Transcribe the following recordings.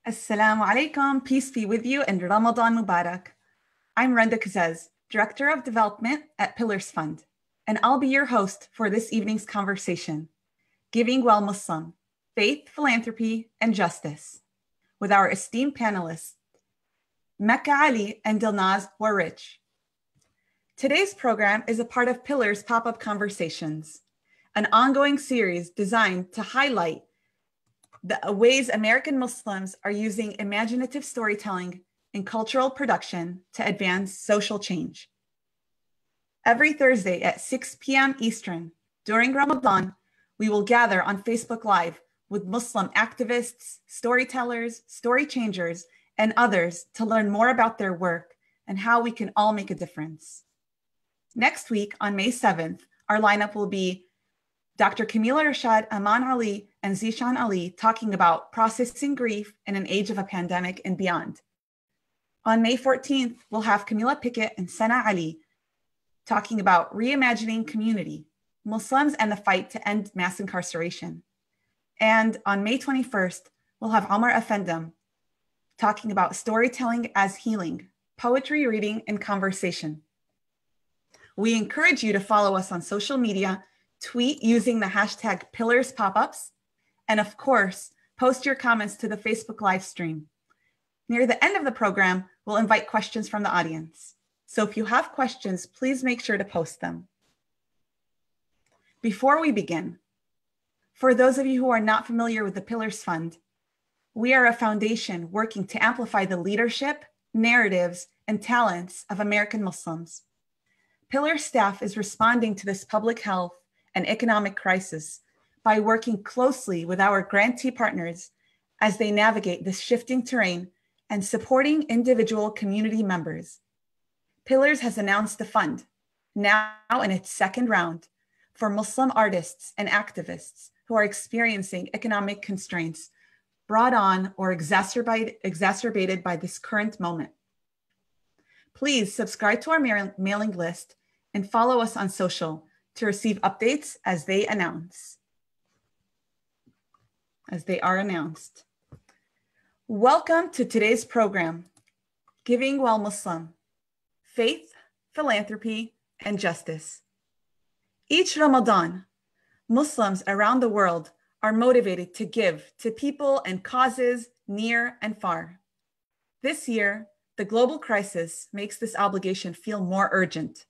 Assalamu alaikum, peace be with you, and Ramadan Mubarak. I'm Randa Kuziez, Director of Development at Pillars Fund, and I'll be your host for this evening's conversation, Giving While Muslim, Faith, Philanthropy, and Justice, with our esteemed panelists, Makkah Ali and Dilnaz Waraich. Today's program is a part of Pillars Pop-Up Conversations, an ongoing series designed to highlight the ways American Muslims are using imaginative storytelling and cultural production to advance social change. Every Thursday at 6 p.m. Eastern, during Ramadan, we will gather on Facebook Live with Muslim activists, storytellers, story changers, and others to learn more about their work and how we can all make a difference. Next week, on May 7th, our lineup will be Dr. Kamila Rashad, Aman Ali, and Zishan Ali talking about processing grief in an age of a pandemic and beyond. On May 14th, we'll have Camila Pickett and Sana Ali talking about reimagining community, Muslims and the fight to end mass incarceration. And on May 21st, we'll have Omar Effendem talking about storytelling as healing, poetry reading, and conversation. We encourage you to follow us on social media, tweet using the hashtag #PillarsPopups, and of course, post your comments to the Facebook live stream. Near the end of the program, we'll invite questions from the audience. So if you have questions, please make sure to post them. Before we begin, for those of you who are not familiar with the Pillars Fund, we are a foundation working to amplify the leadership, narratives, and talents of American Muslims. Pillars staff is responding to this public health and economic crisis by working closely with our grantee partners as they navigate this shifting terrain and supporting individual community members. Pillars has announced a fund, now in its second round, for Muslim artists and activists who are experiencing economic constraints brought on or exacerbated by this current moment. Please subscribe to our mailing list and follow us on social to receive updates as they are announced. Welcome to today's program, Giving While Muslim, Faith, Philanthropy, and Justice. Each Ramadan, Muslims around the world are motivated to give to people and causes near and far. This year, the global crisis makes this obligation feel more urgent.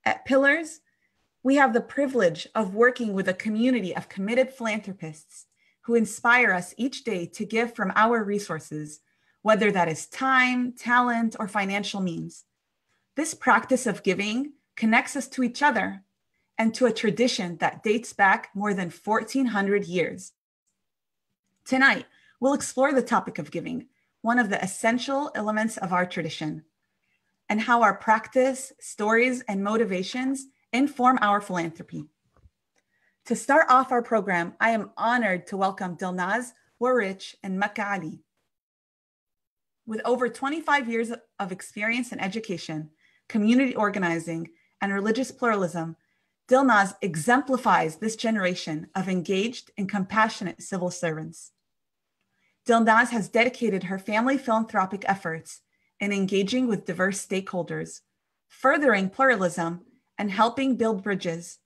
At Pillars, we have the privilege of working with a community of committed philanthropists who inspire us each day to give from our resources, whether that is time, talent, or financial means. This practice of giving connects us to each other and to a tradition that dates back more than 1,400 years. Tonight, we'll explore the topic of giving, one of the essential elements of our tradition, and how our practice, stories, and motivations inform our philanthropy. To start off our program, I am honored to welcome Dilnaz, Waraich, and Makkah Ali. With over 25 years of experience in education, community organizing, and religious pluralism, Dilnaz exemplifies this generation of engaged and compassionate civil servants. Dilnaz has dedicated her family philanthropic efforts in engaging with diverse stakeholders, furthering pluralism, and helping build bridges.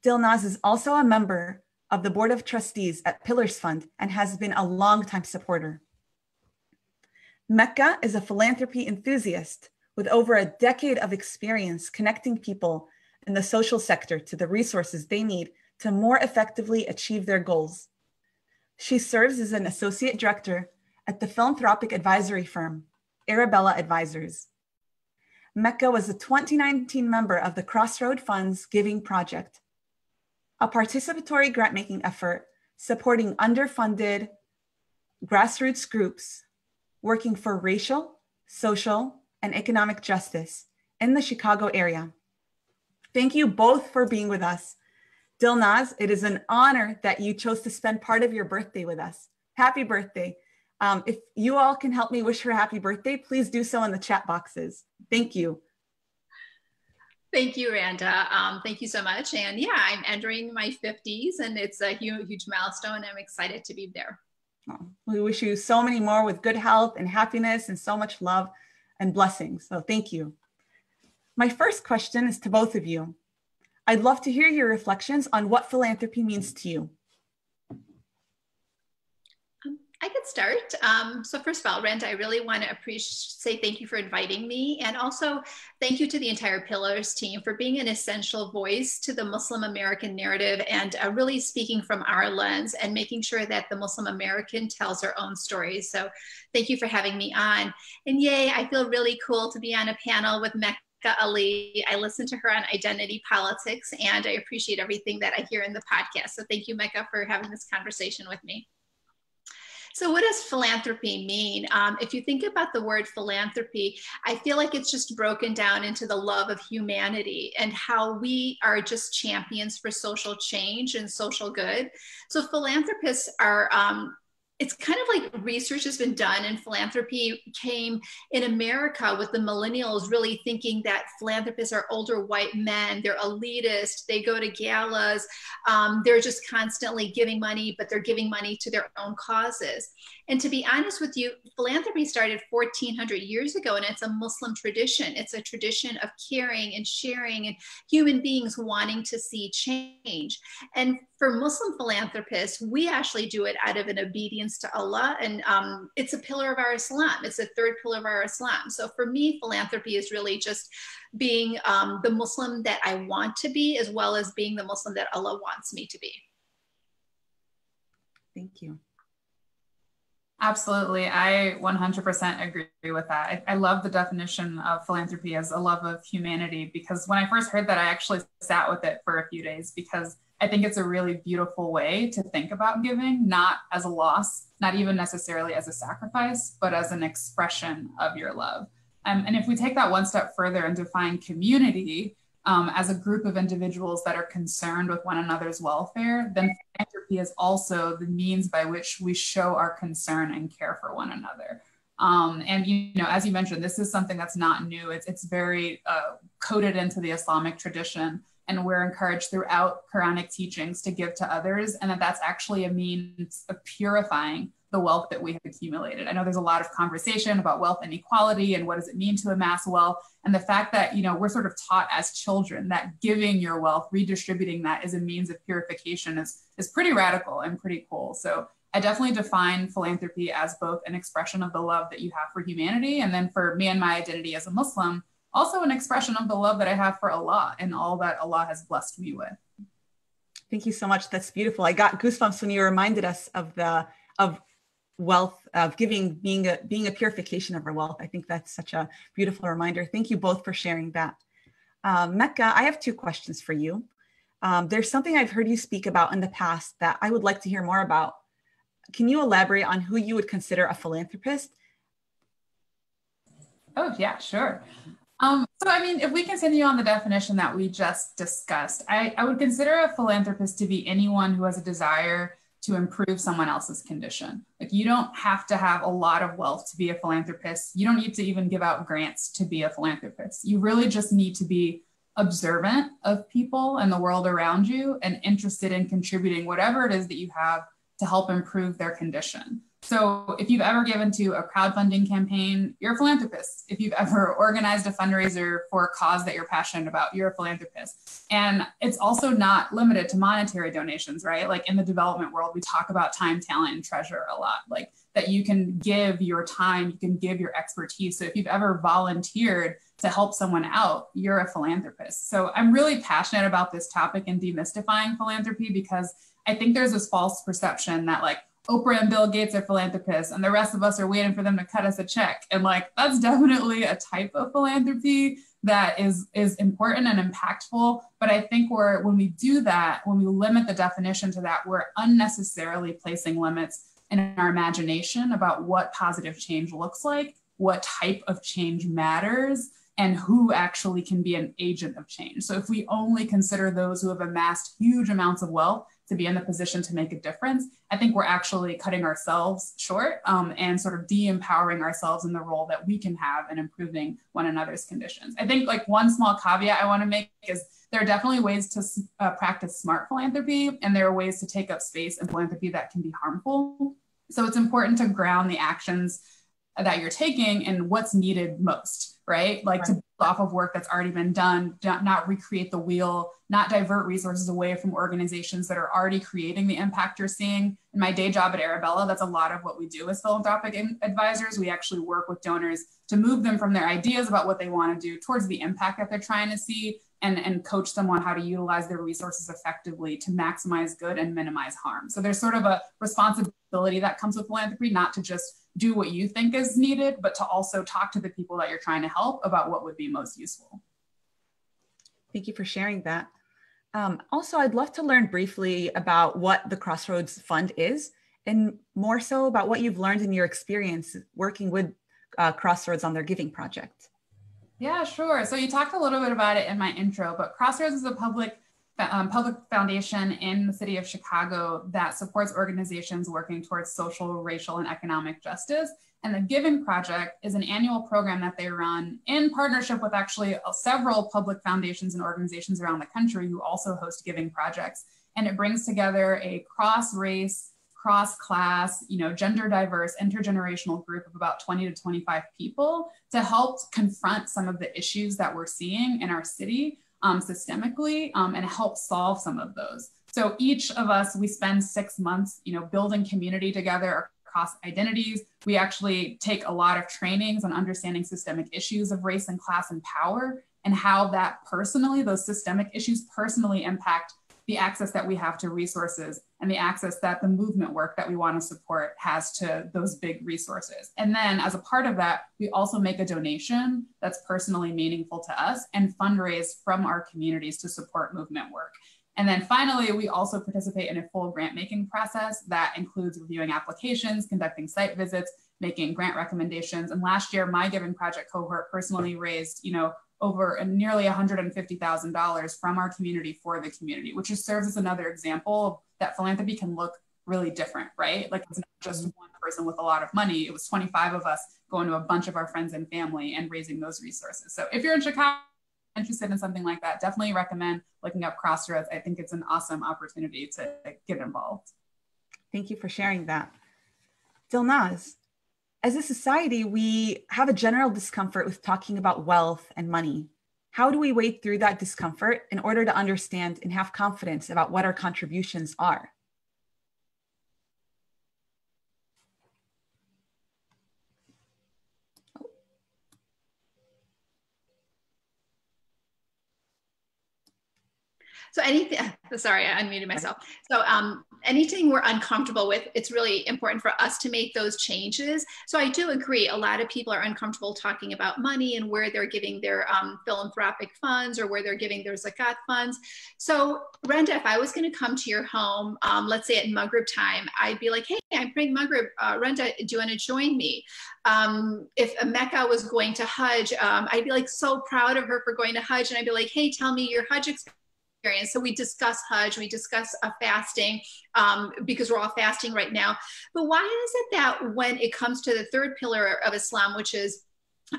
Dilnaz is also a member of the Board of Trustees at Pillars Fund and has been a longtime supporter. Mecca is a philanthropy enthusiast with over a decade of experience connecting people in the social sector to the resources they need to more effectively achieve their goals. She serves as an associate director at the philanthropic advisory firm, Arabella Advisors. Mecca was a 2019 member of the Crossroad Fund's Giving Project, a participatory grant-making effort supporting underfunded grassroots groups working for racial, social, and economic justice in the Chicago area. Thank you both for being with us. Dilnaz, it is an honor that you chose to spend part of your birthday with us. Happy birthday. If you all can help me wish her happy birthday, please do so in the chat boxes. Thank you. Thank you, Randa. Thank you so much. And yeah, I'm entering my 50s and it's a huge milestone. I'm excited to be there. Oh, we wish you so many more with good health and happiness and so much love and blessings. So thank you. My first question is to both of you. I'd love to hear your reflections on what philanthropy means to you. I could start. So first of all, Randa, I really want to say thank you for inviting me. And also thank you to the entire Pillars team for being an essential voice to the Muslim American narrative and really speaking from our lens and making sure that the Muslim American tells our own stories. So thank you for having me on. And yay, I feel really cool to be on a panel with Makkah Ali. I listen to her on identity politics and I appreciate everything that I hear in the podcast. So thank you, Makkah, for having this conversation with me. So what does philanthropy mean? If you think about the word philanthropy, I feel like it's just broken down into the love of humanity and how we are just champions for social change and social good. So philanthropists are, it's kind of like research has been done and philanthropy came in America with the millennials really thinking that philanthropists are older white men, they're elitist, they go to galas, they're just constantly giving money, but they're giving money to their own causes. And to be honest with you, philanthropy started 1400 years ago and it's a Muslim tradition. It's a tradition of caring and sharing and human beings wanting to see change. And for Muslim philanthropists, we actually do it out of an obedience to Allah. And it's a pillar of our Islam. It's a third pillar of our Islam. So for me, philanthropy is really just being the Muslim that I want to be, as well as being the Muslim that Allah wants me to be. Thank you. Absolutely. I 100% agree with that. I love the definition of philanthropy as a love of humanity, because when I first heard that, I actually sat with it for a few days because I think it's a really beautiful way to think about giving, not as a loss, not even necessarily as a sacrifice, but as an expression of your love. And if we take that one step further and define community as a group of individuals that are concerned with one another's welfare, then philanthropy is also the means by which we show our concern and care for one another. And, you know, as you mentioned, this is something that's not new. It's very coded into the Islamic tradition. And we're encouraged throughout Quranic teachings to give to others, and that's actually a means of purifying the wealth that we have accumulated. I know there's a lot of conversation about wealth inequality and what does it mean to amass wealth. And the fact that, you know, we're sort of taught as children that giving your wealth, redistributing that is a means of purification is pretty radical and pretty cool. So I definitely define philanthropy as both an expression of the love that you have for humanity. And then for me and my identity as a Muslim, also an expression of the love that I have for Allah and all that Allah has blessed me with. Thank you so much. That's beautiful. I got goosebumps when you reminded us of wealth, of giving being a purification of our wealth. I think that's such a beautiful reminder. Thank you both for sharing that. Mecca, I have two questions for you. There's something I've heard you speak about in the past that I would like to hear more about. Can you elaborate on who you would consider a philanthropist? Oh, yeah, sure. So, I mean, if we continue on the definition that we just discussed, I would consider a philanthropist to be anyone who has a desire to improve someone else's condition. Like, you don't have to have a lot of wealth to be a philanthropist. You don't need to even give out grants to be a philanthropist. You really just need to be observant of people and the world around you and interested in contributing whatever it is that you have to help improve their condition. So if you've ever given to a crowdfunding campaign, you're a philanthropist. If you've ever organized a fundraiser for a cause that you're passionate about, you're a philanthropist. And it's also not limited to monetary donations, right? Like in the development world, we talk about time, talent, and treasure a lot, like that you can give your time, you can give your expertise. So if you've ever volunteered to help someone out, you're a philanthropist. So I'm really passionate about this topic and demystifying philanthropy, because I think there's this false perception that like Oprah and Bill Gates are philanthropists and the rest of us are waiting for them to cut us a check. And like, that's definitely a type of philanthropy that is important and impactful. But I think when we do that, when we limit the definition to that, we're unnecessarily placing limits in our imagination about what positive change looks like, what type of change matters, and who actually can be an agent of change. So if we only consider those who have amassed huge amounts of wealth to be in the position to make a difference, I think we're actually cutting ourselves short and sort of de-empowering ourselves in the role that we can have in improving one another's conditions. I think like one small caveat I want to make is there are definitely ways to practice smart philanthropy, and there are ways to take up space in philanthropy that can be harmful. So it's important to ground the actions that you're taking in what's needed most, right? Like to build off of work that's already been done, not recreate the wheel, not divert resources away from organizations that are already creating the impact you're seeing. In my day job at Arabella, that's a lot of what we do as philanthropic advisors. We actually work with donors to move them from their ideas about what they want to do towards the impact that they're trying to see, and coach them on how to utilize their resources effectively to maximize good and minimize harm. So there's sort of a responsibility that comes with philanthropy, not to just do what you think is needed, but to also talk to the people that you're trying to help about what would be most useful. Thank you for sharing that. Also, I'd love to learn briefly about what the Crossroads Fund is, and more so about what you've learned in your experience working with Crossroads on their giving project. Yeah, sure. So you talked a little bit about it in my intro, but Crossroads is a public foundation in the city of Chicago that supports organizations working towards social, racial, and economic justice. And the Giving Project is an annual program that they run in partnership with actually several public foundations and organizations around the country who also host giving projects. And it brings together a cross-race, cross-class, gender diverse, intergenerational group of about 20 to 25 people to help confront some of the issues that we're seeing in our city systemically, and help solve some of those. So each of us, we spend 6 months, building community together across identities. We actually take a lot of trainings on understanding systemic issues of race and class and power, and how that personally, those systemic issues personally impact the access that we have to resources and the access that the movement work that we want to support has to those big resources. And then as a part of that, we also make a donation that's personally meaningful to us and fundraise from our communities to support movement work. And then finally, we also participate in a full grant making process that includes reviewing applications, conducting site visits, making grant recommendations. And last year, my Giving Project cohort personally raised, over nearly $150,000 from our community for the community, which just serves as another example that philanthropy can look really different, right? Like it's not just one person with a lot of money. It was 25 of us going to a bunch of our friends and family and raising those resources. So if you're in Chicago, interested in something like that, definitely recommend looking up Crossroads. I think it's an awesome opportunity to get involved. Thank you for sharing that. Dilnaz, as a society, we have a general discomfort with talking about wealth and money. How do we wade through that discomfort in order to understand and have confidence about what our contributions are? So anything, sorry, I unmuted myself. So anything we're uncomfortable with, it's really important for us to make those changes. So I do agree, a lot of people are uncomfortable talking about money and where they're giving their philanthropic funds or where they're giving their zakat funds. So Randa, if I was gonna come to your home, let's say at Maghrib time, I'd be like, hey, I'm praying Maghrib, Randa, do you wanna join me? If Mecca was going to Hajj, I'd be like so proud of her for going to Hajj, and I'd be like, hey, tell me your Hajj experience. So we discuss Hajj, we discuss fasting because we're all fasting right now. But why is it that when it comes to the third pillar of Islam, which is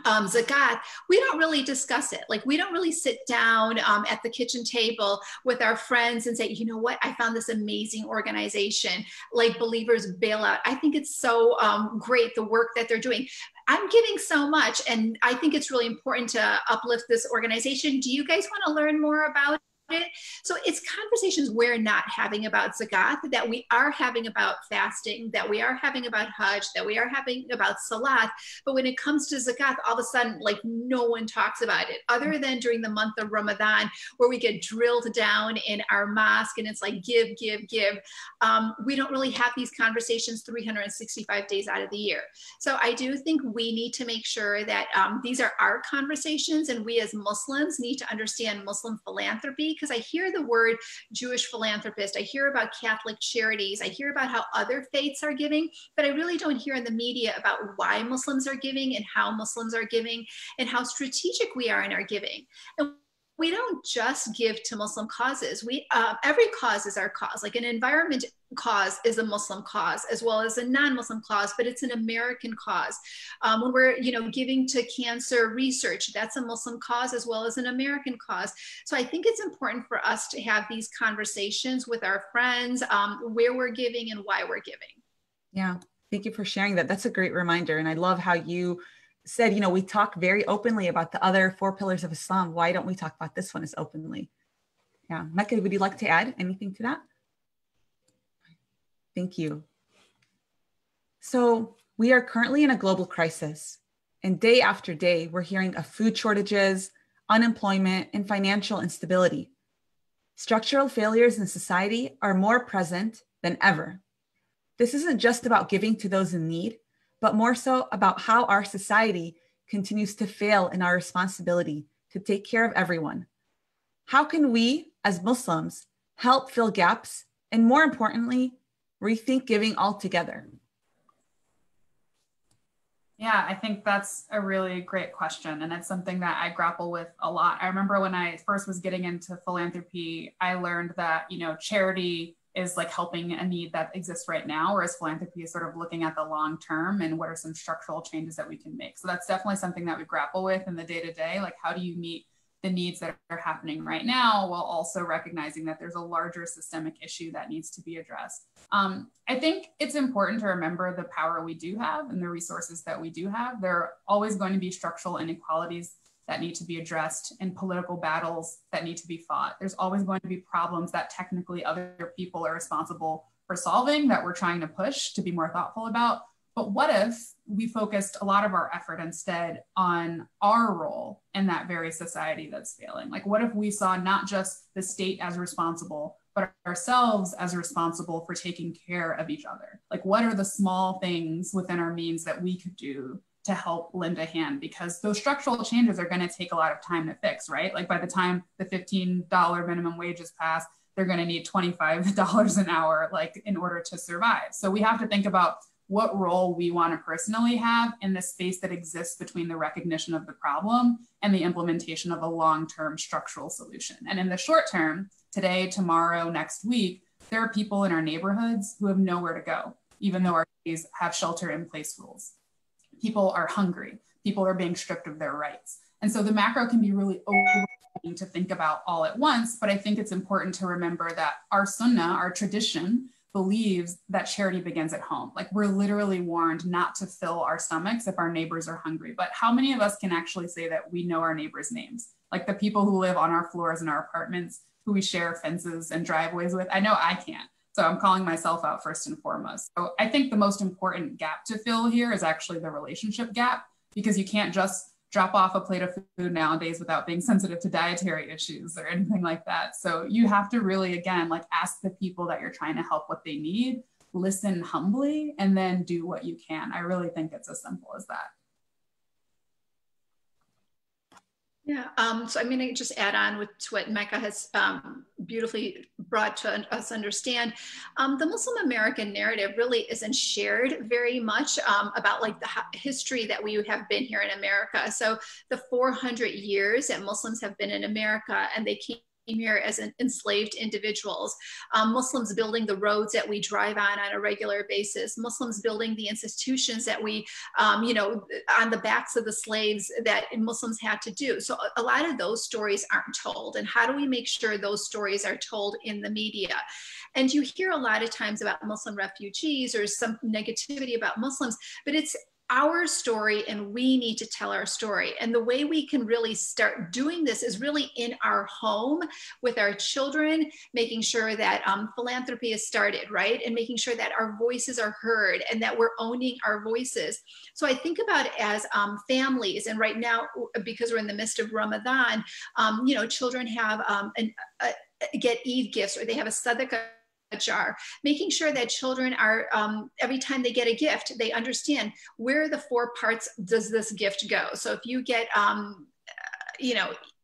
zakat, we don't really discuss it. Like we don't really sit down at the kitchen table with our friends and say, you know what, I found this amazing organization, like Believers Bailout. I think it's so great, the work that they're doing. I'm giving so much, and I think it's really important to uplift this organization. Do you guys want to learn more about it? So it's conversations we're not having about zakat that we are having about fasting, that we are having about Hajj, that we are having about Salat. But when it comes to zakat, all of a sudden, like no one talks about it other than during the month of Ramadan, where we get drilled down in our mosque and it's like, give, give, give. We don't really have these conversations 365 days out of the year. So I do think we need to make sure that these are our conversations, and we as Muslims need to understand Muslim philanthropy, because I hear the word Jewish philanthropist, I hear about Catholic charities, I hear about how other faiths are giving, but I really don't hear in the media about why Muslims are giving and how Muslims are giving and how strategic we are in our giving. And we don't just give to Muslim causes. Every cause is our cause. Like an environment cause is a Muslim cause as well as a non-Muslim cause, but it's an American cause. When we're giving to cancer research, that's a Muslim cause as well as an American cause. So I think it's important for us to have these conversations with our friends, where we're giving and why we're giving. Yeah, Thank you for sharing that. That's a great reminder. And I love how you said, we talk very openly about the other 4 pillars of Islam. Why don't we talk about this one as openly? Yeah. Mecca, would you like to add anything to that? Thank you. So we are currently in a global crisis, and day after day, we're hearing of food shortages, unemployment, and financial instability. Structural failures in society are more present than ever. This isn't just about giving to those in need, but more so about how our society continues to fail in our responsibility to take care of everyone. How can we, as Muslims, help fill gaps and, more importantly, rethink giving altogether? Yeah, I think that's a really great question. And it's something that I grapple with a lot. I remember when I first was getting into philanthropy, I learned that, charity is like helping a need that exists right now, whereas philanthropy is sort of looking at the long term and what are some structural changes that we can make. So that's definitely something that we grapple with in the day-to-day. Like, how do you meet the needs that are happening right now while also recognizing that there's a larger systemic issue that needs to be addressed? I think it's important to remember the power we do have and the resources that we do have. There are always going to be structural inequalities that need to be addressed and political battles that need to be fought. There's always going to be problems that technically other people are responsible for solving that we're trying to push to be more thoughtful about. But what if we focused a lot of our effort instead on our role in that very society that's failing? Like, what if we saw not just the state as responsible, but ourselves as responsible for taking care of each other? Like, what are the small things within our means that we could do to help lend a hand? Because those structural changes are going to take a lot of time to fix, right? Like, by the time the $15 minimum wage is passed, they're going to need $25 an hour, like, in order to survive. So we have to think about what role we want to personally have in the space that exists between the recognition of the problem and the implementation of a long-term structural solution. And in the short term, today, tomorrow, next week, there are people in our neighborhoods who have nowhere to go, even though our cities have shelter-in-place rules. People are hungry. People are being stripped of their rights. And so the macro can be really overwhelming to think about all at once, but I think it's important to remember that our sunnah, our tradition, believes that charity begins at home. Like, we're literally warned not to fill our stomachs if our neighbors are hungry. But how many of us can actually say that we know our neighbors' names? Like, the people who live on our floors in our apartments, who we share fences and driveways with. I know I can't. So I'm calling myself out first and foremost. So I think the most important gap to fill here is actually the relationship gap, because you can't just drop off a plate of food nowadays without being sensitive to dietary issues or anything like that. So you have to really, again, like, ask the people that you're trying to help what they need, listen humbly, and then do what you can. I really think it's as simple as that. Yeah, so I'm going to just add on to what Mecca has beautifully brought to us understand. The Muslim American narrative really isn't shared very much about, like, the history that we have been here in America. So the 400 years that Muslims have been in America, and they came here as enslaved individuals, Muslims building the roads that we drive on a regular basis, Muslims building the institutions that we, on the backs of the slaves that Muslims had to do. So a lot of those stories aren't told. And how do we make sure those stories are told in the media? And you hear a lot of times about Muslim refugees or some negativity about Muslims, but it's our story, and we need to tell our story. And the way we can really start doing this is really in our home with our children, making sure that philanthropy is started, right? And making sure that our voices are heard and that we're owning our voices. So I think about it as families. And right now, because we're in the midst of Ramadan, children have get Eid gifts, or they have a sadaqah jar, making sure that children are, every time they get a gift, they understand where are the 4 parts does this gift go. So if you get, an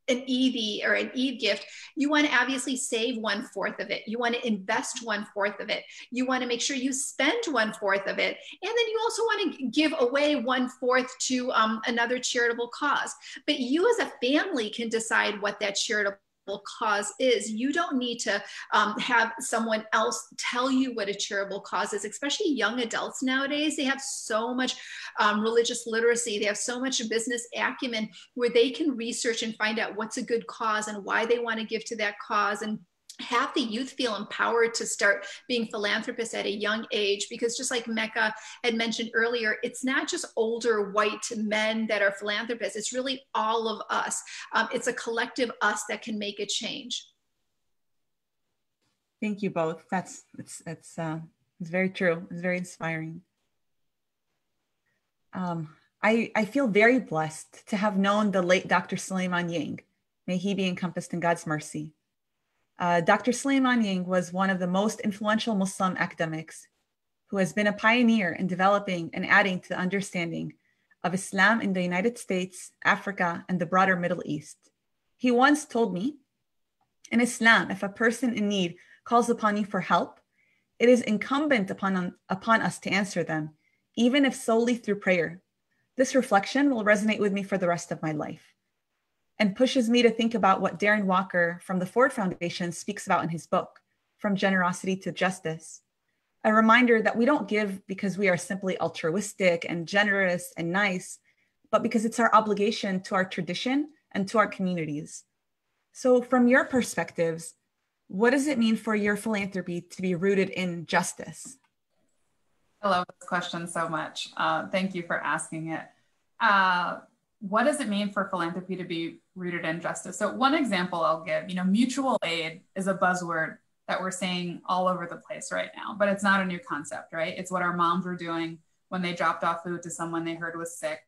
Eid or an Eid gift, you want to obviously save 1/4 of it. You want to invest 1/4 of it. You want to make sure you spend 1/4 of it. And then you also want to give away 1/4 to another charitable cause. But you as a family can decide what that charitable cause is. You don't need to have someone else tell you what a charitable cause is, especially young adults nowadays. They have so much religious literacy. They have so much business acumen where they can research and find out what's a good cause and why they want to give to that cause. And have the youth feel empowered to start being philanthropists at a young age, because just like Mecca had mentioned earlier, it's not just older white men that are philanthropists, it's really all of us. It's a collective us that can make a change. Thank you both. It's very true. It's very inspiring. I feel very blessed to have known the late Dr. Suleiman Yang. May he be encompassed in God's mercy. Dr. Suleiman Yang was one of the most influential Muslim academics who has been a pioneer in developing and adding to the understanding of Islam in the United States, Africa, and the broader Middle East. He once told me, in Islam, if a person in need calls upon you for help, it is incumbent upon us to answer them, even if solely through prayer. This reflection will resonate with me for the rest of my life and pushes me to think about what Darren Walker from the Ford Foundation speaks about in his book, From Generosity to Justice. A reminder that we don't give because we are simply altruistic and generous and nice, but because it's our obligation to our tradition and to our communities. So from your perspectives, what does it mean for your philanthropy to be rooted in justice? I love this question so much. Thank you for asking it. What does it mean for philanthropy to be rooted in justice? So one example I'll give, mutual aid is a buzzword that we're saying all over the place right now, but it's not a new concept, right? It's what our moms were doing when they dropped off food to someone they heard was sick,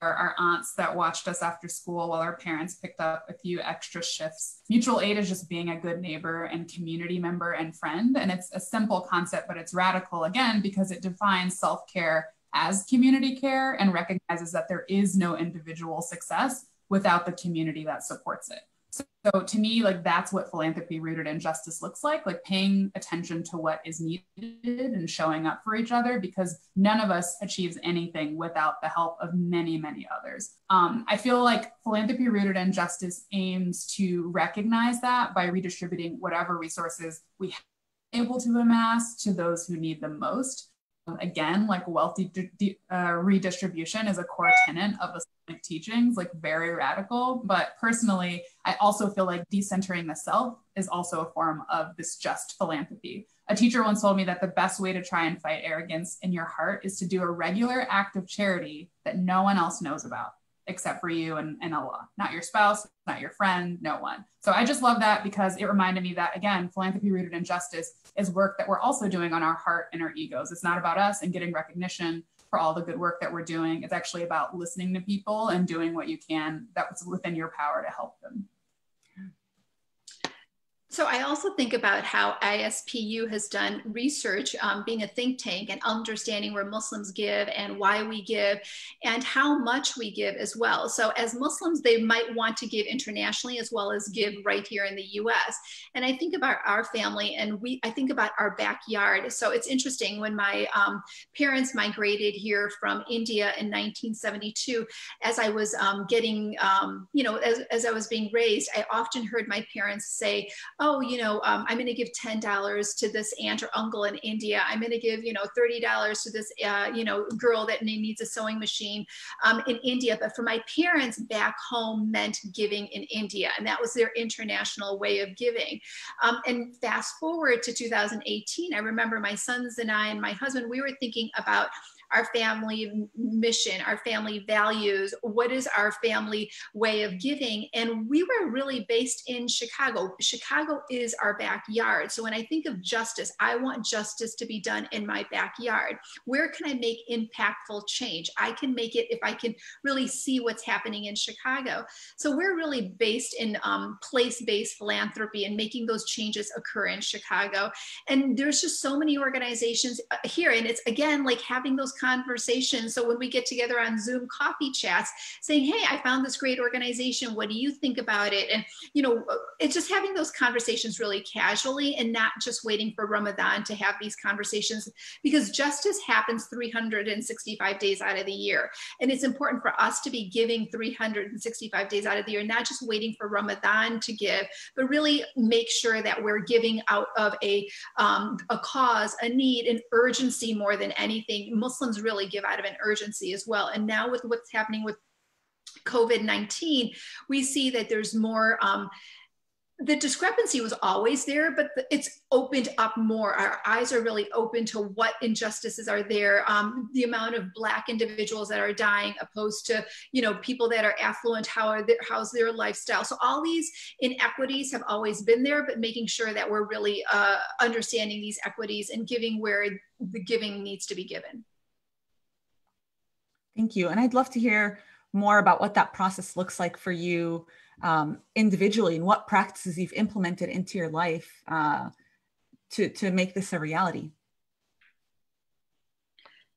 or our aunts that watched us after school while our parents picked up a few extra shifts. Mutual aid is just being a good neighbor and community member and friend. And it's a simple concept, but it's radical again, because it defines self-care as community care and recognizes that there is no individual success without the community that supports it. So to me, that's what philanthropy rooted in justice looks like paying attention to what is needed and showing up for each other, because none of us achieves anything without the help of many, many others. I feel like philanthropy rooted in justice aims to recognize that by redistributing whatever resources we have able to amass to those who need them most. Again, wealthy redistribution is a core tenet of the Islamic teachings, very radical. But personally, I also feel like decentering the self is also a form of this just philanthropy. A teacher once told me that the best way to try and fight arrogance in your heart is to do a regular act of charity that no one else knows about, except for you and Allah, not your spouse, not your friend, no one. So I just love that, because it reminded me that, again, philanthropy rooted in justice is work that we're also doing on our heart and our egos. It's not about us and getting recognition for all the good work that we're doing. It's actually about listening to people and doing what you can that's within your power to help them. So I also think about how ISPU has done research, being a think tank, and understanding where Muslims give and why we give and how much we give as well. So as Muslims, they might want to give internationally as well as give right here in the US. And I think about our family, and I think about our backyard. So it's interesting, when my parents migrated here from India in 1972, as I was getting, as I was being raised, I often heard my parents say, oh, I'm going to give $10 to this aunt or uncle in India. I'm going to give, $30 to this, girl that needs a sewing machine in India. But for my parents, back home meant giving in India. And that was their international way of giving. And fast forward to 2018, I remember my sons and I and my husband, we were thinking about our family mission, our family values, what is our family way of giving? And we were really based in Chicago. Chicago is our backyard. So when I think of justice, I want justice to be done in my backyard. Where can I make impactful change? I can make it if I can really see what's happening in Chicago. So we're really based in place-based philanthropy and making those changes occur in Chicago. And there's just so many organizations here. And it's, again, like having those conversations. So when we get together on Zoom coffee chats saying, hey, I found this great organization, what do you think about it? And, it's just having those conversations really casually and not just waiting for Ramadan to have these conversations, because justice happens 365 days out of the year. And it's important for us to be giving 365 days out of the year, not just waiting for Ramadan to give, but really make sure that we're giving out of a cause, a need, an urgency more than anything. Muslims really give out of an urgency as well. And now with what's happening with COVID-19, we see that there's more the discrepancy was always there, but it's opened up more. Our eyes are really open to what injustices are there. The amount of Black individuals that are dying, opposed to, you know, people that are affluent, how's their lifestyle. So all these inequities have always been there, but making sure that we're really understanding these equities and giving where the giving needs to be given. Thank you. And I'd love to hear more about what that process looks like for you individually, and what practices you've implemented into your life to make this a reality.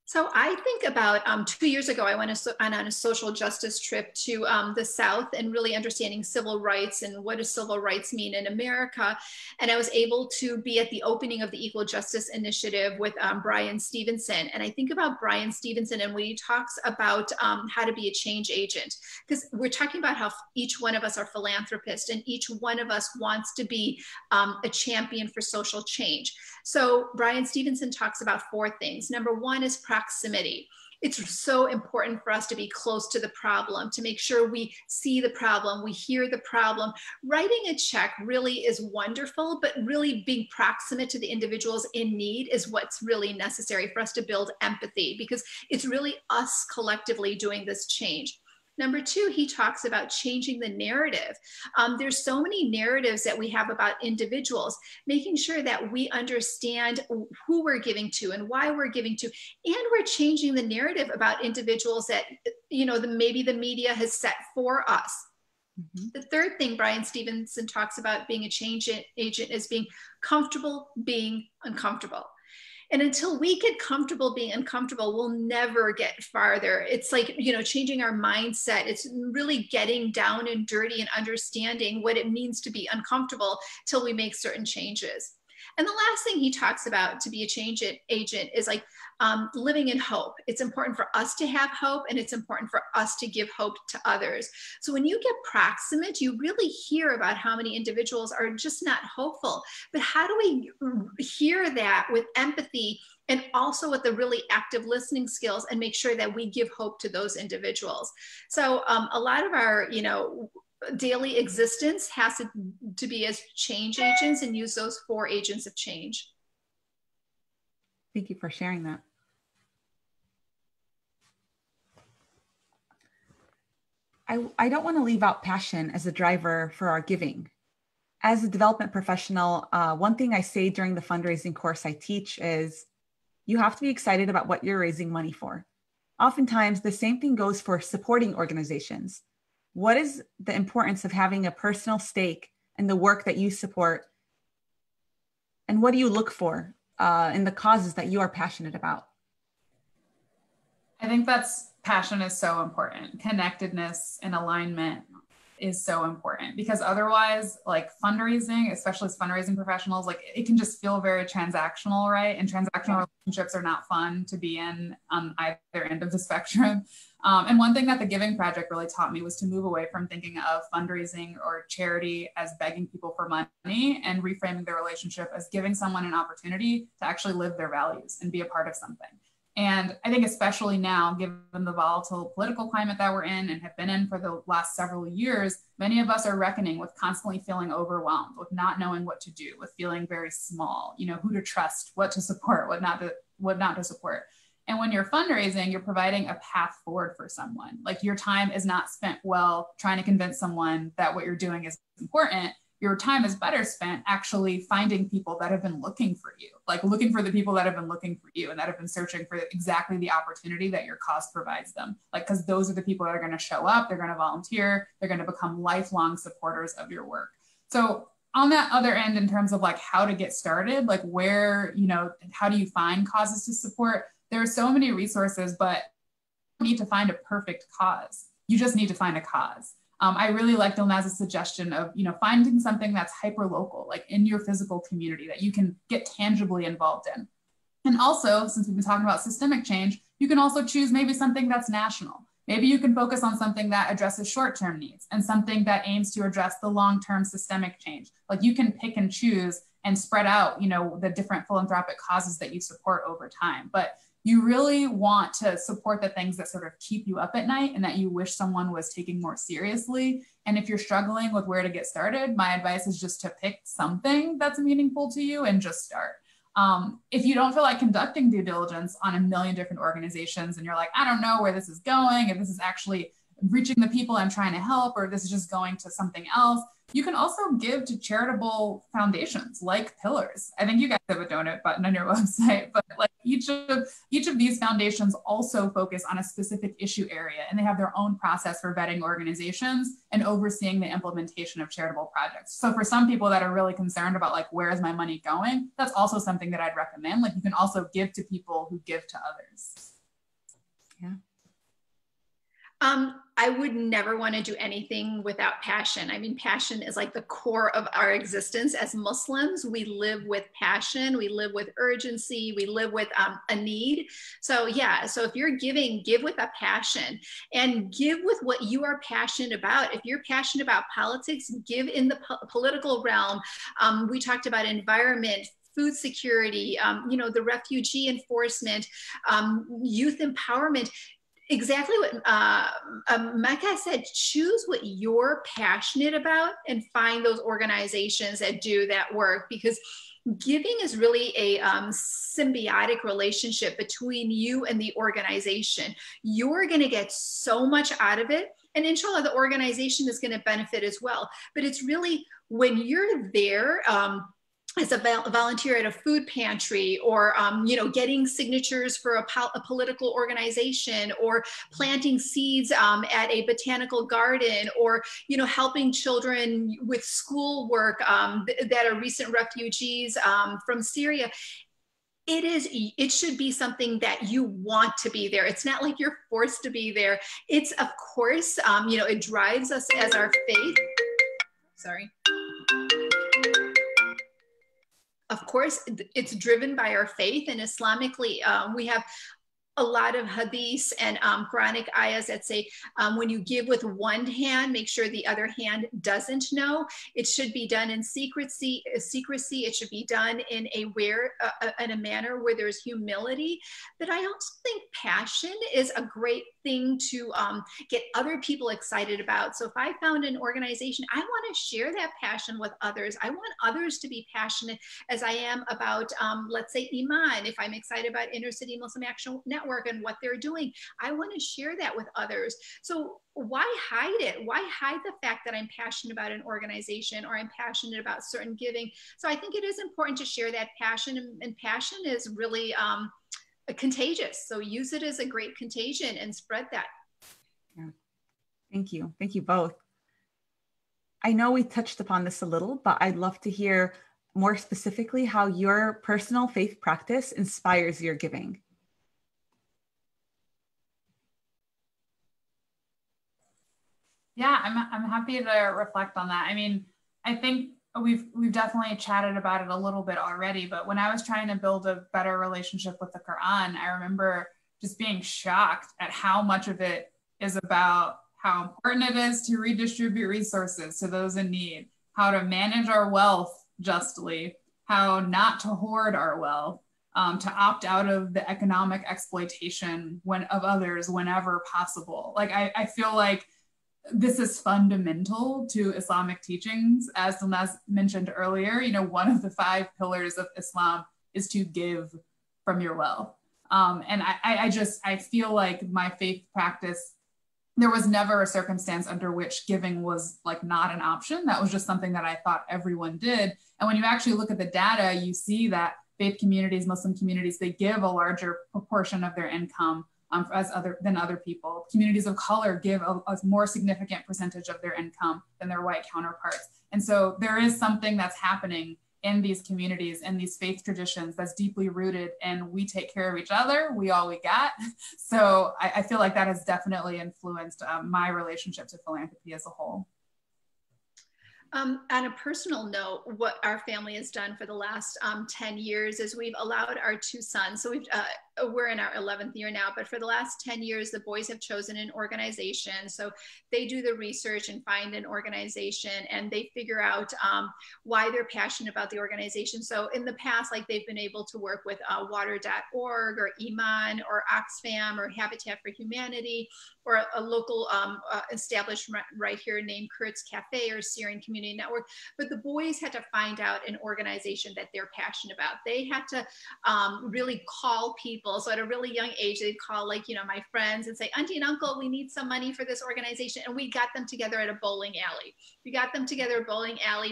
So I think about 2 years ago, I went on a social justice trip to the South, and really understanding civil rights and what does civil rights mean in America. And I was able to be at the opening of the Equal Justice Initiative with Bryan Stevenson. And I think about Bryan Stevenson and when he talks about how to be a change agent, because we're talking about how each one of us are philanthropists, and each one of us wants to be a champion for social change. So Bryan Stevenson talks about 4 things. Number 1 is proximity. It's so important for us to be close to the problem, to make sure we see the problem, we hear the problem. Writing a check really is wonderful, but really being proximate to the individuals in need is what's really necessary for us to build empathy, because it's really us collectively doing this change. Number 2, he talks about changing the narrative. There's so many narratives that we have about individuals, making sure that we understand who we're giving to and why we're giving to, and we're changing the narrative about individuals that, you know, maybe the media has set for us. Mm-hmm. The 3rd thing Bryan Stevenson talks about being a change agent is being comfortable being uncomfortable. And until we get comfortable being uncomfortable, we'll never get farther. It's like, you know, changing our mindset. It's really getting down and dirty and understanding what it means to be uncomfortable till we make certain changes. And the last thing he talks about to be a change agent is like living in hope. It's important for us to have hope, and it's important for us to give hope to others. So when you get proximate, you really hear about how many individuals are just not hopeful. But how do we hear that with empathy and also with the really active listening skills, and make sure that we give hope to those individuals? So a lot of our, you know, daily existence has to be as change agents, and use those 4 agents of change. Thank you for sharing that. I don't want to leave out passion as a driver for our giving. As a development professional, one thing I say during the fundraising course I teach is you have to be excited about what you're raising money for. Oftentimes, the same thing goes for supporting organizations. What is the importance of having a personal stake in the work that you support? And what do you look for in the causes that you are passionate about? I think passion is so important. Connectedness and alignment is so important, because otherwise, like fundraising, especially as fundraising professionals, like it can just feel very transactional, right? And transactional relationships are not fun to be in on either end of the spectrum. And one thing that the Giving Project really taught me was to move away from thinking of fundraising or charity as begging people for money, and reframing their relationship as giving someone an opportunity to actually live their values and be a part of something. And I think especially now, given the volatile political climate that we're in and have been in for the last several years, many of us are reckoning with constantly feeling overwhelmed, with not knowing what to do, with feeling very small, you know, who to trust, what to support, what not to support. And when you're fundraising, you're providing a path forward for someone. Like, your time is not spent well trying to convince someone that what you're doing is important. Your time is better spent actually finding people that have been looking for you, like looking for the people that have been looking for you and that have been searching for exactly the opportunity that your cause provides them. Like, because those are the people that are going to show up, they're going to volunteer, they're going to become lifelong supporters of your work. So on that other end, in terms of like how to get started, like where, you know, how do you find causes to support? There are so many resources, but you don't need to find a perfect cause. You just need to find a cause. I really like Dilnaz's suggestion of, you know, finding something that's hyper local, like in your physical community, that you can get tangibly involved in. And also, since we've been talking about systemic change, you can also choose maybe something that's national. Maybe you can focus on something that addresses short-term needs and something that aims to address the long-term systemic change. Like, you can pick and choose and spread out, you know, the different philanthropic causes that you support over time. But you really want to support the things that sort of keep you up at night and that you wish someone was taking more seriously. And if you're struggling with where to get started, my advice is just to pick something that's meaningful to you and just start. If you don't feel like conducting due diligence on a million different organizations and you're like, I don't know where this is going, if this is actually reaching the people I'm trying to help, or this is just going to something else, you can also give to charitable foundations like Pillars. I think you guys have a donate button on your website, but like each of these foundations also focus on a specific issue area, and they have their own process for vetting organizations and overseeing the implementation of charitable projects. So for some people that are really concerned about like, where is my money going? That's also something that I'd recommend. Like you can also give to people who give to others. Yeah. I would never want to do anything without passion. I mean, passion is like the core of our existence as Muslims. We live with passion, we live with urgency, we live with a need. So yeah, so if you're giving, give with a passion and give with what you are passionate about. If you're passionate about politics, give in the political realm. We talked about environment, food security, the refugee enforcement, youth empowerment. Exactly what Makkah said, choose what you're passionate about and find those organizations that do that work, because giving is really a symbiotic relationship between you and the organization. You're going to get so much out of it, and inshallah, the organization is going to benefit as well. But it's really when you're there, as a volunteer at a food pantry, or getting signatures for a political organization, or planting seeds at a botanical garden, or helping children with schoolwork that are recent refugees from Syria. It should be something that you want to be there. It's not like you're forced to be there. It's, of course, it drives us as our faith. Sorry. Of course, it's driven by our faith, and Islamically, we have a lot of hadiths and Quranic ayahs that say when you give with one hand, make sure the other hand doesn't know. It should be done in secrecy. It should be done in a manner where there's humility. But I also think passion is a great thing to get other people excited about. So if I found an organization, I want to share that passion with others. I want others to be passionate as I am about, let's say, Iman. If I'm excited about Inner City Muslim Action Network and what they're doing, I want to share that with others. So why hide it? Why hide the fact that I'm passionate about an organization, or I'm passionate about certain giving? So I think it is important to share that passion, and passion is really contagious. So use it as a great contagion and spread that. Yeah. Thank you. Thank you both. I know we touched upon this a little, but I'd love to hear more specifically how your personal faith practice inspires your giving. Yeah, I'm happy to reflect on that. I mean, I think we've definitely chatted about it a little bit already, but when I was trying to build a better relationship with the Quran, I remember just being shocked at how much of it is about how important it is to redistribute resources to those in need, how to manage our wealth justly, how not to hoard our wealth, to opt out of the economic exploitation of others whenever possible. Like I feel like this is fundamental to Islamic teachings. As Dilnaz mentioned earlier, one of the 5 pillars of Islam is to give from your wealth. And I feel like my faith practice, there was never a circumstance under which giving was like not an option. That was just something that I thought everyone did. And when you actually look at the data, you see that faith communities, Muslim communities, they give a larger proportion of their income than other people. Communities of color give a more significant percentage of their income than their white counterparts. And so there is something that's happening in these communities and these faith traditions that's deeply rooted, and we take care of each other, we all we got. So I feel like that has definitely influenced my relationship to philanthropy as a whole. On a personal note, what our family has done for the last 10 years is we've allowed our 2 sons. So we're in our 11th year now, but for the last 10 years, the boys have chosen an organization. So they do the research and find an organization, and they figure out why they're passionate about the organization. So in the past, like they've been able to work with water.org or Iman or Oxfam or Habitat for Humanity, or a local establishment right here named Kurt's Cafe or Syrian Community Network. But the boys had to find out an organization that they're passionate about. They had to really call people. So at a really young age, they'd call my friends and say, Auntie and Uncle, we need some money for this organization. And we got them together at a bowling alley.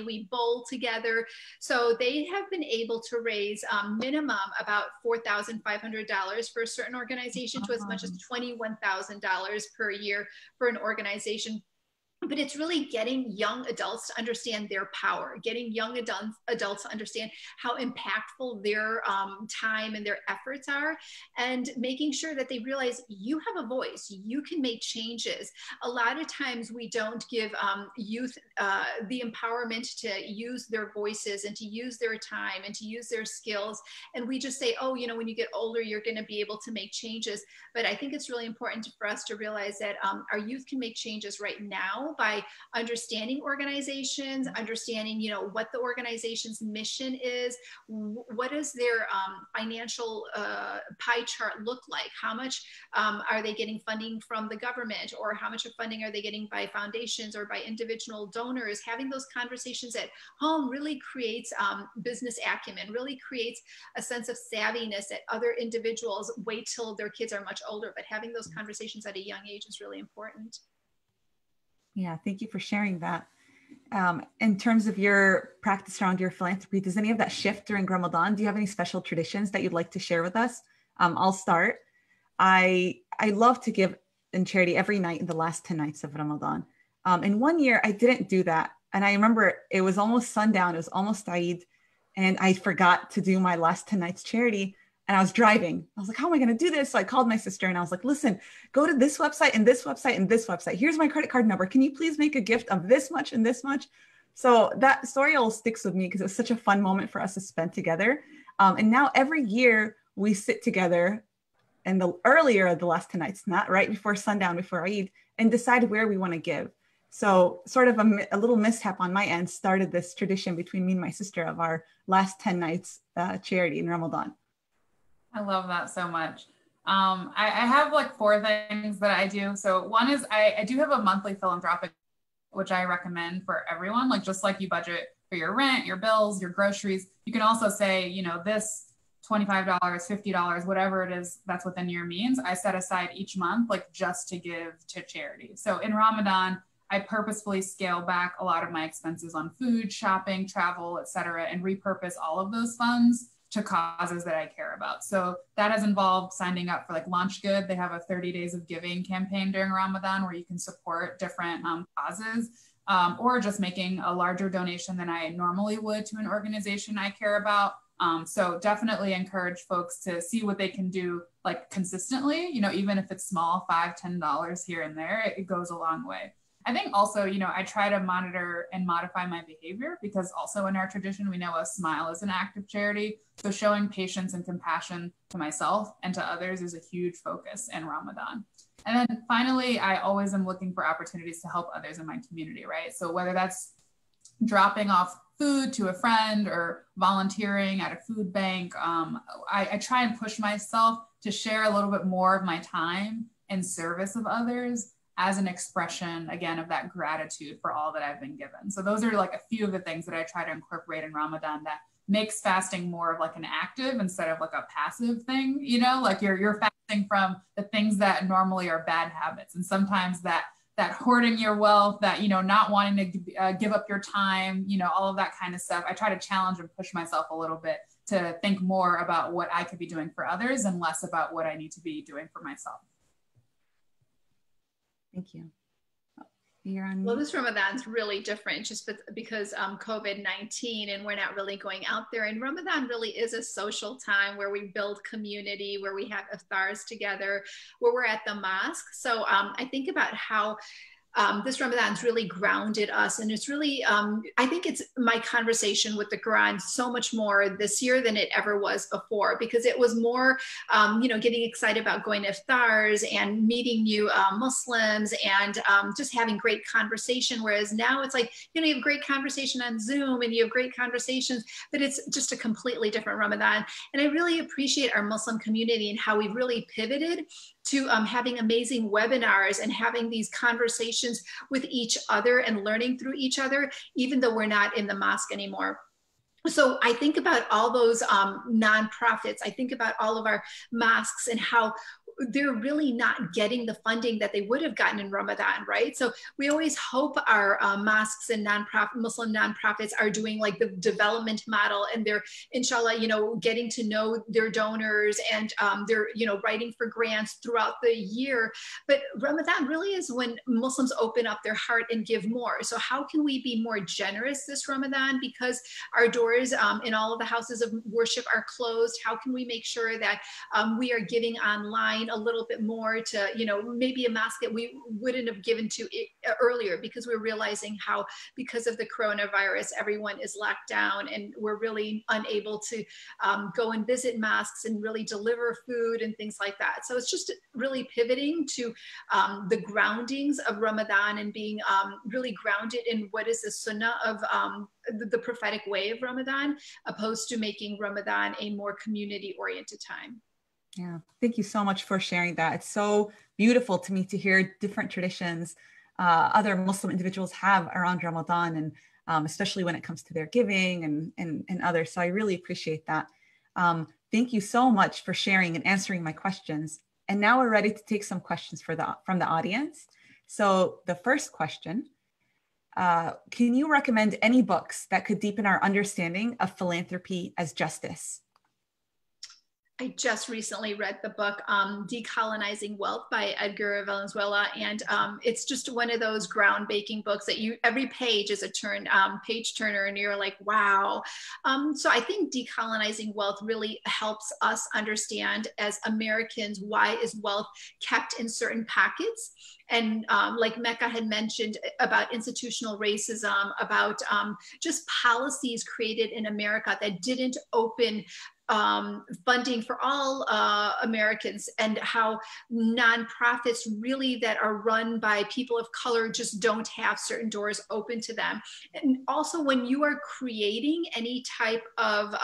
We bowl together. So they have been able to raise minimum about $4,500 for a certain organization to as much as $21,000 per year for an organization. But it's really getting young adults to understand their power, getting young adults to understand how impactful their time and their efforts are, and making sure that they realize you have a voice, you can make changes. A lot of times we don't give youth the empowerment to use their voices and to use their time and to use their skills. And we just say, oh, when you get older, you're going to be able to make changes. But I think it's really important for us to realize that our youth can make changes right now by understanding organizations, understanding, what the organization's mission is, what does their financial pie chart look like? How much are they getting funding from the government, or how much of funding are they getting by foundations or by individual donors? Having those conversations at home really creates business acumen, really creates a sense of savviness that other individuals wait till their kids are much older, but having those conversations at a young age is really important. Yeah, thank you for sharing that. In terms of your practice around your philanthropy, does any of that shift during Ramadan? Do you have any special traditions that you'd like to share with us? I'll start. I love to give in charity every night in the last 10 nights of Ramadan. And one year I didn't do that. And I remember it was almost sundown, it was almost Eid, and I forgot to do my last 10 nights charity. And I was driving. I was like, how am I going to do this? So I called my sister and I was like, listen, go to this website and this website and this website. Here's my credit card number. Can you please make a gift of this much and this much? So that story all sticks with me because it was such a fun moment for us to spend together. And now every year we sit together in the earlier of the last 10 nights, not right before sundown, before Eid, and decide where we want to give. So sort of a little mishap on my end started this tradition between me and my sister of our last 10 nights charity in Ramadan. I love that so much. I have like 4 things that I do. So one is I do have a monthly philanthropic, which I recommend for everyone. Like just like you budget for your rent, your bills, your groceries, you can also say, this $25, $50, whatever it is that's within your means. I set aside each month, like just to give to charity. So in Ramadan, I purposefully scale back a lot of my expenses on food, shopping, travel, etc., and repurpose all of those funds to causes that I care about. So that has involved signing up for like Launch Good. They have a 30 Days of Giving campaign during Ramadan where you can support different causes, or just making a larger donation than I normally would to an organization I care about. So definitely encourage folks to see what they can do like consistently, even if it's small, $5, $10 here and there, it goes a long way. I think also, I try to monitor and modify my behavior because also in our tradition, we know a smile is an act of charity. So showing patience and compassion to myself and to others is a huge focus in Ramadan. And then finally, I always am looking for opportunities to help others in my community, right? So whether that's dropping off food to a friend or volunteering at a food bank, I try and push myself to share a little bit more of my time in service of others as an expression, again, of that gratitude for all that I've been given. So those are like a few of the things that I try to incorporate in Ramadan that makes fasting more of like an active instead of like a passive thing, like you're fasting from the things that normally are bad habits. And sometimes that hoarding your wealth, that, not wanting to give up your time, all of that kind of stuff. I try to challenge and push myself a little bit to think more about what I could be doing for others and less about what I need to be doing for myself. Thank you. You're on. Well, this Ramadan's really different just because COVID-19 and we're not really going out there. And Ramadan really is a social time where we build community, where we have iftars together, where we're at the mosque. So I think about how this Ramadan's really grounded us. And it's really, I think it's my conversation with the Quran so much more this year than it ever was before, because it was more, getting excited about going to iftars and meeting new Muslims and just having great conversation. Whereas now it's like, you have great conversation on Zoom and you have great conversations, but it's just a completely different Ramadan. And I really appreciate our Muslim community and how we've really pivoted to having amazing webinars and having these conversations with each other and learning through each other, even though we're not in the mosque anymore. So I think about all those nonprofits. I think about all of our mosques and how they're really not getting the funding that they would have gotten in Ramadan, right? So we always hope our mosques and Muslim nonprofits are doing like the development model, and they're, inshallah, getting to know their donors, and they're, writing for grants throughout the year. But Ramadan really is when Muslims open up their heart and give more. So how can we be more generous this Ramadan? Because our doors in all of the houses of worship are closed. How can we make sure that we are giving online a little bit more to, maybe a mosque that we wouldn't have given to earlier, because we're realizing how, because of the coronavirus, everyone is locked down and we're really unable to go and visit mosques and really deliver food and things like that. So it's just really pivoting to the groundings of Ramadan and being really grounded in what is the sunnah of the prophetic way of Ramadan, opposed to making Ramadan a more community-oriented time. Yeah, thank you so much for sharing that. It's so beautiful to me to hear different traditions other Muslim individuals have around Ramadan, and especially when it comes to their giving and others. So I really appreciate that. Thank you so much for sharing and answering my questions. And now we're ready to take some questions from the audience. So the first question, can you recommend any books that could deepen our understanding of philanthropy as justice? I just recently read the book Decolonizing Wealth by Edgar Valenzuela, and it's just one of those groundbreaking books that every page is a page turner, and you're like, wow. So I think Decolonizing Wealth really helps us understand as Americans, why is wealth kept in certain pockets? And like Mecca had mentioned about institutional racism, about just policies created in America that didn't open funding for all Americans, and how nonprofits really that are run by people of color just don't have certain doors open to them. And also, when you are creating any type of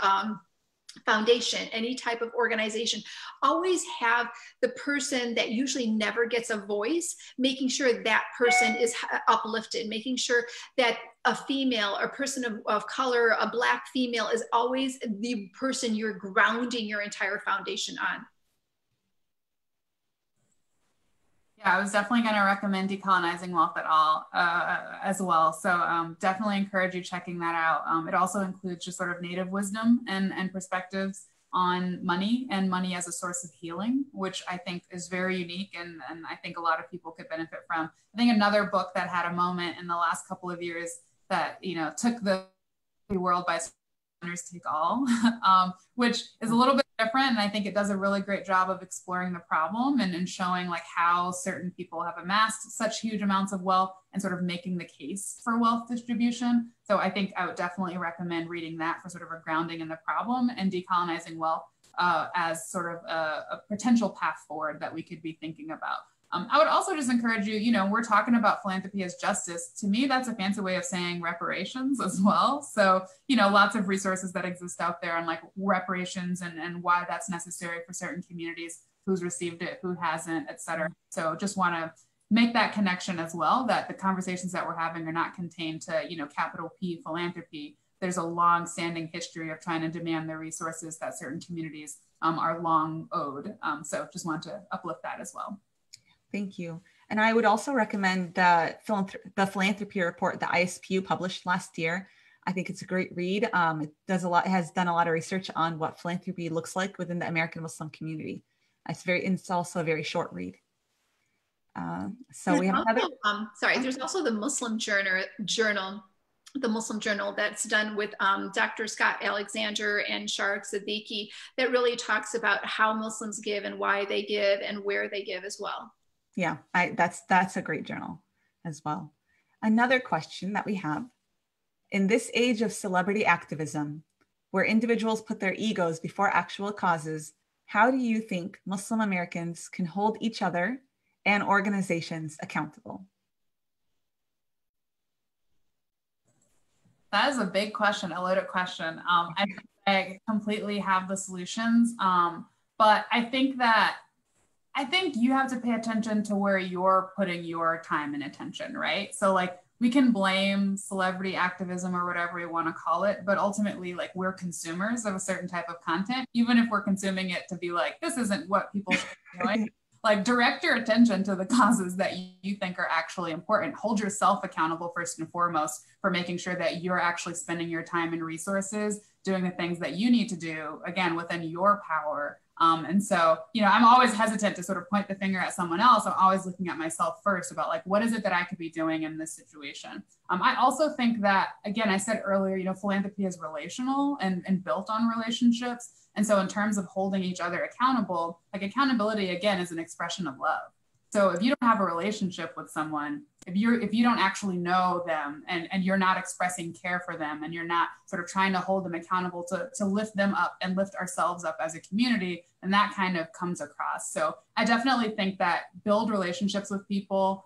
foundation, any type of organization, always have the person that usually never gets a voice, making sure that person is uplifted, making sure that a female or person of color, a Black female, is always the person you're grounding your entire foundation on. Yeah, I was definitely going to recommend Decolonizing Wealth at all as well. So definitely encourage you checking that out. It also includes just sort of native wisdom and perspectives on money and money as a source of healing, which I think is very unique, and I think a lot of people could benefit from. I think another book that had a moment in the last couple of years that, took the world by Winners Take All, which is a little bit different. And I think it does a really great job of exploring the problem and showing like how certain people have amassed such huge amounts of wealth and sort of making the case for wealth distribution. So I think I would definitely recommend reading that for sort of a grounding in the problem, and Decolonizing Wealth as sort of a potential path forward that we could be thinking about. I would also just encourage you, we're talking about philanthropy as justice. To me, that's a fancy way of saying reparations as well. So, lots of resources that exist out there on like reparations and why that's necessary for certain communities, who's received it, who hasn't, et cetera. So just want to make that connection as well, that the conversations that we're having are not contained to, capital P philanthropy. There's a long standing history of trying to demand the resources that certain communities are long owed. So just want to uplift that as well. Thank you. And I would also recommend the philanthropy report that ISPU published last year. I think it's a great read. It has done a lot of research on what philanthropy looks like within the American Muslim community. It's also a very short read. So we have there's also the Muslim journal, the Muslim Journal, that's done with Dr. Scott Alexander and Sharik Siddiqui, that really talks about how Muslims give and why they give and where they give as well. Yeah, that's a great journal. as well. Another question that we have, in this age of celebrity activism, where individuals put their egos before actual causes, how do you think Muslim Americans can hold each other and organizations accountable? That is a big question, a loaded question. I completely have the solutions, but I think you have to pay attention to where you're putting your time and attention, right? So like we can blame celebrity activism or whatever we want to call it, but ultimately like we're consumers of a certain type of content, even if we're consuming it to be like, this isn't what people should be doing. Like direct your attention to the causes that you think are actually important. Hold yourself accountable first and foremost for making sure that you're actually spending your time and resources doing the things that you need to do, again, within your power. And so, I'm always hesitant to sort of point the finger at someone else. I'm always looking at myself first about like, what is it that I could be doing in this situation? I also think that, again, I said earlier, philanthropy is relational and built on relationships. And so in terms of holding each other accountable, like accountability, again, is an expression of love. So if you don't have a relationship with someone, if you don't actually know them and you're not expressing care for them and you're not sort of trying to hold them accountable to lift them up and lift ourselves up as a community, then that kind of comes across. So I definitely think that build relationships with people,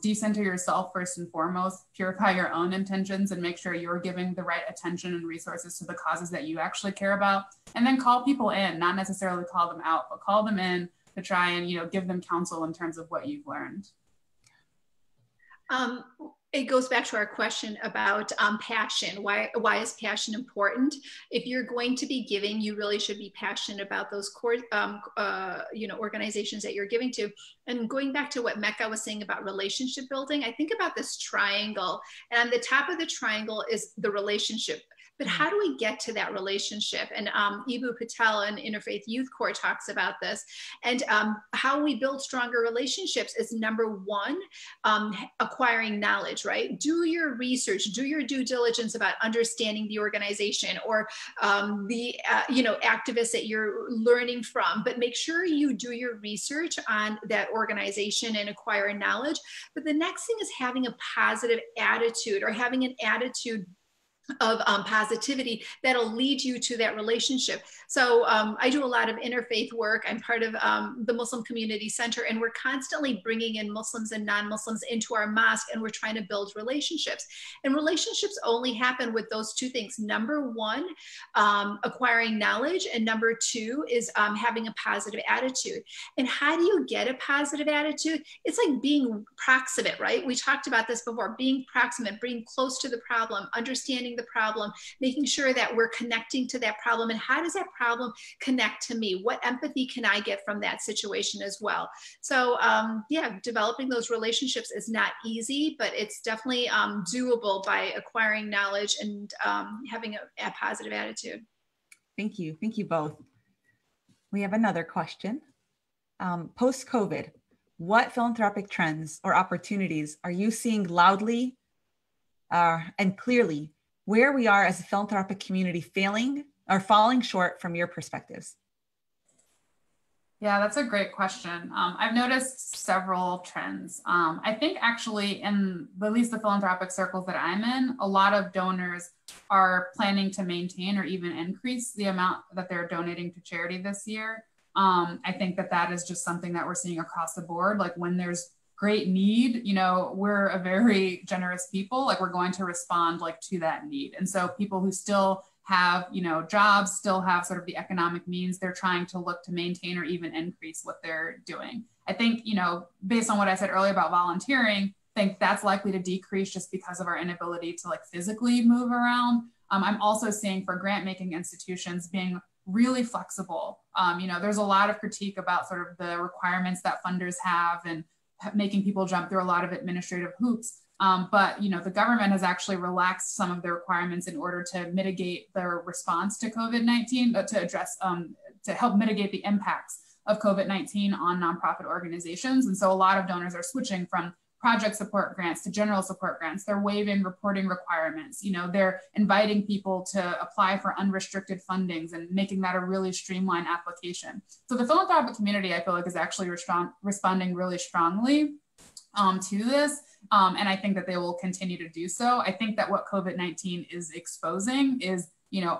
decenter yourself first and foremost, purify your own intentions and make sure you're giving the right attention and resources to the causes that you actually care about. And then call people in, not necessarily call them out, but call them in to try and, give them counsel in terms of what you've learned. It goes back to our question about passion. Why is passion important? If you're going to be giving, you really should be passionate about those core, organizations that you're giving to. And going back to what Mecca was saying about relationship building, I think about this triangle, and on the top of the triangle is the relationship. But how do we get to that relationship? And Ibu Patel in Interfaith Youth Corps talks about this. And how we build stronger relationships is number one, acquiring knowledge, right? Do your research, do your due diligence about understanding the organization or the activists that you're learning from. But make sure you do your research on that organization and acquire knowledge. But the next thing is having a positive attitude or having an attitude of positivity that'll lead you to that relationship. So I do a lot of interfaith work. I'm part of the Muslim Community Center, and we're constantly bringing in Muslims and non-Muslims into our mosque, and we're trying to build relationships. And relationships only happen with those two things. Number one, acquiring knowledge, and number two is having a positive attitude. And how do you get a positive attitude? It's like being proximate, right? We talked about this before, being proximate, being close to the problem, understanding the problem, making sure that we're connecting to that problem. And how does that problem connect to me? What empathy can I get from that situation as well? So developing those relationships is not easy, but it's definitely doable by acquiring knowledge and having a positive attitude. Thank you. Thank you both. We have another question. Post-COVID, what philanthropic trends or opportunities are you seeing loudly and clearly where we are as a philanthropic community failing or falling short from your perspectives? Yeah, that's a great question. I've noticed several trends. I think actually in at least the philanthropic circles that I'm in, a lot of donors are planning to maintain or even increase the amount that they're donating to charity this year. I think that is just something that we're seeing across the board. Like when there's great need, we're a very generous people, like we're going to respond like to that need. And so people who still have, jobs, still have sort of the economic means, they're trying to look to maintain or even increase what they're doing. I think, based on what I said earlier about volunteering, I think that's likely to decrease just because of our inability to like physically move around. I'm also seeing for grant making institutions being really flexible. There's a lot of critique about sort of the requirements that funders have and making people jump through a lot of administrative hoops. But the government has actually relaxed some of the requirements in order to mitigate their response to COVID-19, to address, to help mitigate the impacts of COVID-19 on nonprofit organizations. And so a lot of donors are switching from project support grants to general support grants. They're waiving reporting requirements. They're inviting people to apply for unrestricted fundings and making that a really streamlined application. So the philanthropic community, I feel like, is actually responding really strongly. to this. And I think that they will continue to do so. I think that what COVID-19 is exposing is,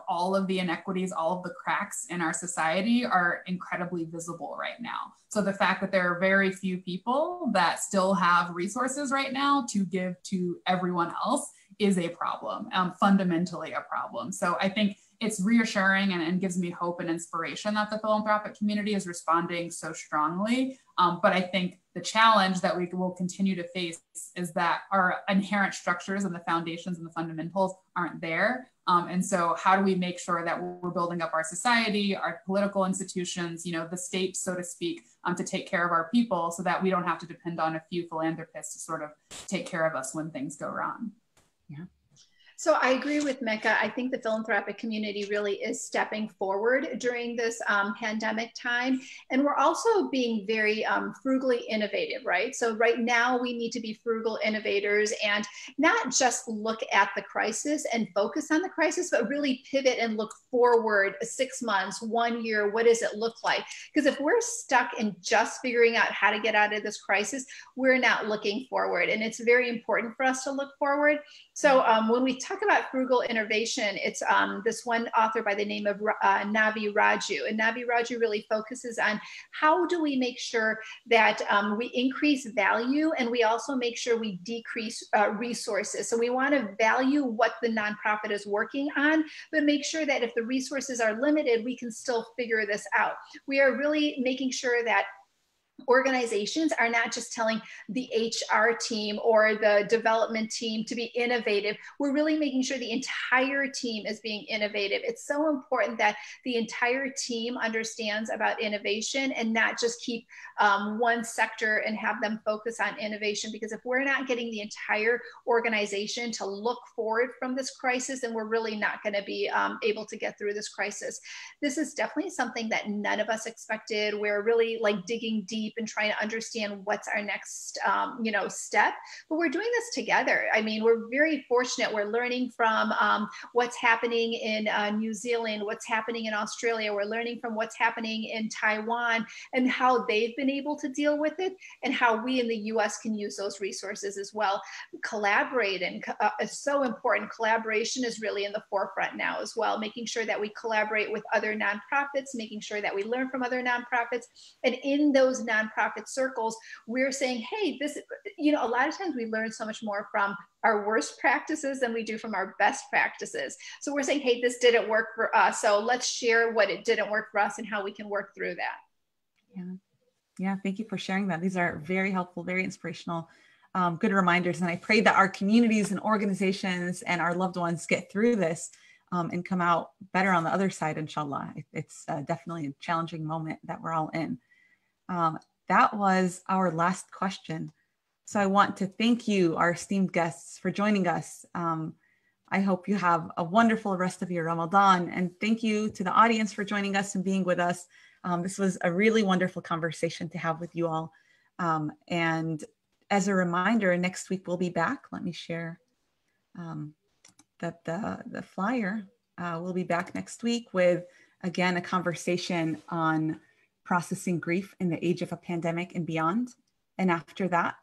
all of the inequities, all of the cracks in our society are incredibly visible right now. So the fact that there are very few people that still have resources right now to give to everyone else is a problem, fundamentally a problem. So I think it's reassuring and gives me hope and inspiration that the philanthropic community is responding so strongly. But I think the challenge that we will continue to face is that our inherent structures and the foundations and the fundamentals aren't there. And so how do we make sure that we're building up our society, our political institutions, the state, so to speak, to take care of our people so that we don't have to depend on a few philanthropists to sort of take care of us when things go wrong. Yeah. So I agree with Mecca. I think the philanthropic community really is stepping forward during this pandemic time. And we're also being very frugally innovative, right? So right now we need to be frugal innovators and not just look at the crisis and focus on the crisis, but really pivot and look forward 6 months, 1 year, what does it look like? Because if we're stuck in just figuring out how to get out of this crisis, we're not looking forward. And it's very important for us to look forward. So when we talk about frugal innovation, it's this one author by the name of Navi Raju. And Navi Raju really focuses on how do we make sure that we increase value and we also make sure we decrease resources. So we want to value what the nonprofit is working on, but make sure that if the resources are limited, we can still figure this out. We are really making sure that organizations are not just telling the HR team or the development team to be innovative. We're really making sure the entire team is being innovative. It's so important that the entire team understands about innovation and not just keep one sector and have them focus on innovation. Because if we're not getting the entire organization to look forward from this crisis, then we're really not going to be able to get through this crisis. This is definitely something that none of us expected. We're really like digging deep and trying to understand what's our next, step. But we're doing this together. I mean, we're very fortunate. We're learning from what's happening in New Zealand, what's happening in Australia. We're learning from what's happening in Taiwan and how they've been able to deal with it and how we in the U.S. can use those resources as well. Collaborate is so important. Collaboration is really in the forefront now as well, making sure that we collaborate with other nonprofits, making sure that we learn from other nonprofits. And in those nonprofit circles, we're saying, hey, this, a lot of times we learn so much more from our worst practices than we do from our best practices. So we're saying, hey, this didn't work for us. So let's share what it didn't work for us and how we can work through that. Yeah. Thank you for sharing that. These are very helpful, very inspirational, good reminders. And I pray that our communities and organizations and our loved ones get through this and come out better on the other side, inshallah. It's definitely a challenging moment that we're all in. That was our last question. So I want to thank you, our esteemed guests, for joining us. I hope you have a wonderful rest of your Ramadan. And thank you to the audience for joining us and being with us. This was a really wonderful conversation to have with you all. And as a reminder, next week we'll be back. Let me share that the flyer. We'll be back next week with, again, a conversation on processing grief in the age of a pandemic and beyond. And after that,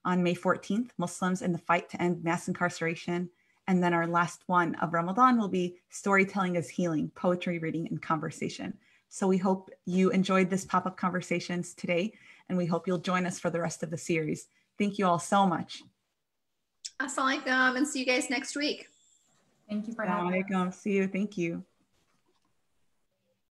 on May 14th, Muslims in the fight to end mass incarceration. And then our last one of Ramadan will be storytelling as healing, poetry, reading, and conversation. So we hope you enjoyed this pop-up conversations today, and we hope you'll join us for the rest of the series. Thank you all so much. Assalamu alaikum, and see you guys next week. Thank you for having me. See you. Thank you.